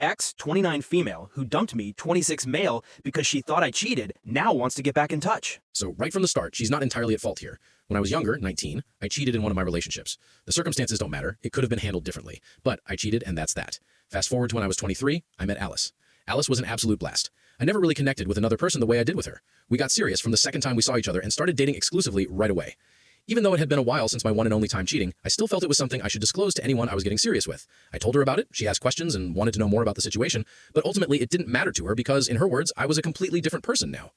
Ex, 29 female, who dumped me, 26 male, because she thought I cheated, now wants to get back in touch. So right from the start, she's not entirely at fault here. When I was younger, 19, I cheated in one of my relationships. The circumstances don't matter. It could have been handled differently. But I cheated, and that's that. Fast forward to when I was 23, I met Alice. Alice was an absolute blast. I never really connected with another person the way I did with her. We got serious from the second time we saw each other and started dating exclusively right away. Even though it had been a while since my one and only time cheating, I still felt it was something I should disclose to anyone I was getting serious with. I told her about it, she asked questions and wanted to know more about the situation, but ultimately it didn't matter to her because, in her words, I was a completely different person now.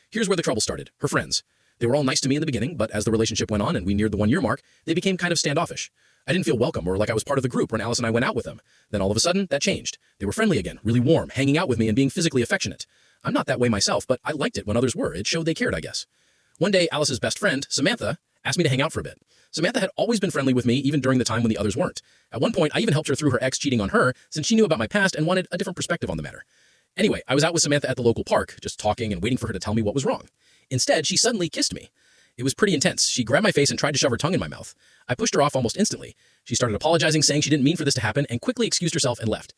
Here's where the trouble started. Her friends. They were all nice to me in the beginning, but as the relationship went on and we neared the 1-year mark, they became kind of standoffish. I didn't feel welcome or like I was part of the group when Alice and I went out with them. Then all of a sudden, that changed. They were friendly again, really warm, hanging out with me and being physically affectionate. I'm not that way myself, but I liked it when others were. It showed they cared, I guess. One day, Alice's best friend, Samantha, asked me to hang out for a bit. Samantha had always been friendly with me, even during the time when the others weren't. At one point, I even helped her through her ex cheating on her, since she knew about my past and wanted a different perspective on the matter. Anyway, I was out with Samantha at the local park, just talking and waiting for her to tell me what was wrong. Instead, she suddenly kissed me. It was pretty intense. She grabbed my face and tried to shove her tongue in my mouth. I pushed her off almost instantly. She started apologizing, saying she didn't mean for this to happen, and quickly excused herself and left.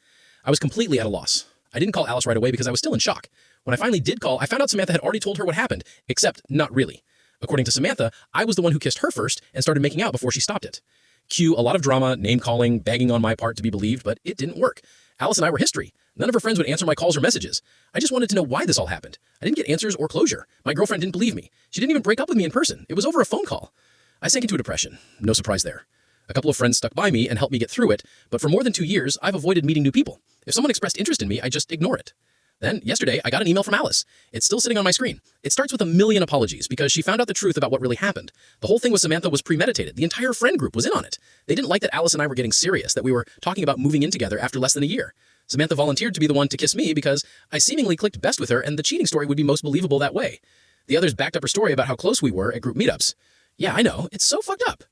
I was completely at a loss. I didn't call Alice right away because I was still in shock. When I finally did call, I found out Samantha had already told her what happened, except not really. According to Samantha, I was the one who kissed her first and started making out before she stopped it. Cue a lot of drama, name-calling, begging on my part to be believed, but it didn't work. Alice and I were history. None of her friends would answer my calls or messages. I just wanted to know why this all happened. I didn't get answers or closure. My girlfriend didn't believe me. She didn't even break up with me in person. It was over a phone call. I sank into a depression. No surprise there. A couple of friends stuck by me and helped me get through it, but for more than 2 years, I've avoided meeting new people. If someone expressed interest in me, I just ignore it. Then, yesterday, I got an email from Alice. It's still sitting on my screen. It starts with a million apologies because she found out the truth about what really happened. The whole thing with Samantha was premeditated. The entire friend group was in on it. They didn't like that Alice and I were getting serious, that we were talking about moving in together after less than a year. Samantha volunteered to be the one to kiss me because I seemingly clicked best with her and the cheating story would be most believable that way. The others backed up her story about how close we were at group meetups. Yeah, I know. It's so fucked up.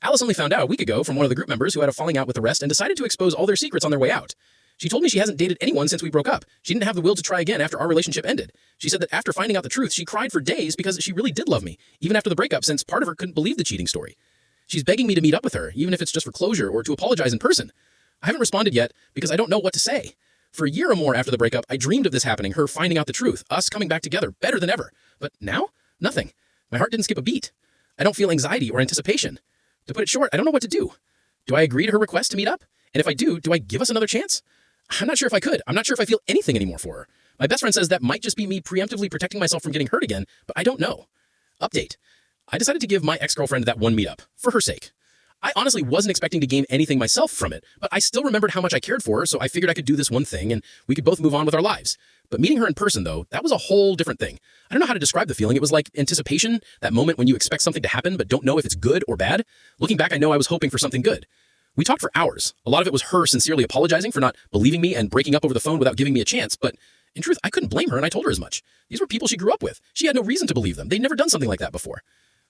Alice only found out a week ago from one of the group members who had a falling out with the rest and decided to expose all their secrets on their way out. She told me she hasn't dated anyone since we broke up. She didn't have the will to try again after our relationship ended. She said that after finding out the truth, she cried for days because she really did love me, even after the breakup, since part of her couldn't believe the cheating story. She's begging me to meet up with her, even if it's just for closure or to apologize in person. I haven't responded yet because I don't know what to say. For a year or more after the breakup, I dreamed of this happening, her finding out the truth, us coming back together, better than ever. But now, nothing. My heart didn't skip a beat. I don't feel anxiety or anticipation. To put it short, I don't know what to do. Do I agree to her request to meet up? And if I do I give us another chance? I'm not sure if I could. I'm not sure if I feel anything anymore for her. My best friend says that might just be me preemptively protecting myself from getting hurt again, but I don't know. Update. I decided to give my ex-girlfriend that one meetup, for her sake. I honestly wasn't expecting to gain anything myself from it, but I still remembered how much I cared for her, so I figured I could do this one thing and we could both move on with our lives. But meeting her in person, though, that was a whole different thing. I don't know how to describe the feeling. It was like anticipation, that moment when you expect something to happen but don't know if it's good or bad. Looking back, I know I was hoping for something good. We talked for hours. A lot of it was her sincerely apologizing for not believing me and breaking up over the phone without giving me a chance, but in truth, I couldn't blame her and I told her as much. These were people she grew up with. She had no reason to believe them. They'd never done something like that before.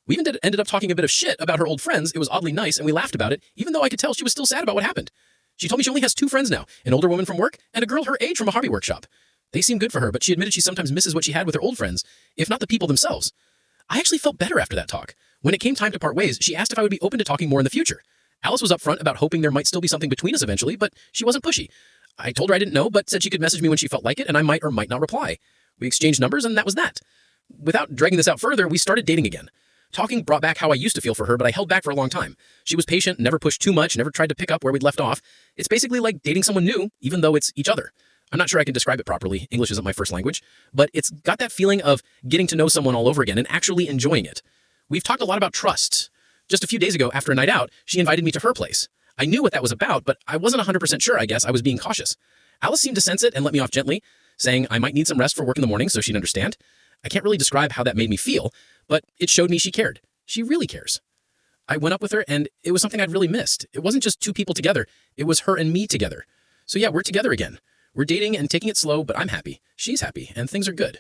We even ended up talking a bit of shit about her old friends. It was oddly nice and we laughed about it, even though I could tell she was still sad about what happened. She told me she only has 2 friends now, an older woman from work and a girl her age from a hobby workshop. They seem good for her, but she admitted she sometimes misses what she had with her old friends, if not the people themselves. I actually felt better after that talk. When it came time to part ways, she asked if I would be open to talking more in the future. Alice was upfront about hoping there might still be something between us eventually, but she wasn't pushy. I told her I didn't know, but said she could message me when she felt like it, and I might or might not reply. We exchanged numbers, and that was that. Without dragging this out further, we started dating again. Talking brought back how I used to feel for her, but I held back for a long time. She was patient, never pushed too much, never tried to pick up where we'd left off. It's basically like dating someone new, even though it's each other. I'm not sure I can describe it properly. English isn't my first language, but it's got that feeling of getting to know someone all over again and actually enjoying it. We've talked a lot about trust. Just a few days ago, after a night out, she invited me to her place. I knew what that was about, but I wasn't 100% sure, I guess. I was being cautious. Alice seemed to sense it and let me off gently, saying I might need some rest for work in the morning so she'd understand. I can't really describe how that made me feel, but it showed me she cared. She really cares. I went up with her, and it was something I'd really missed. It wasn't just 2 people together. It was her and me together. So yeah, we're together again. We're dating and taking it slow, but I'm happy. She's happy, and things are good.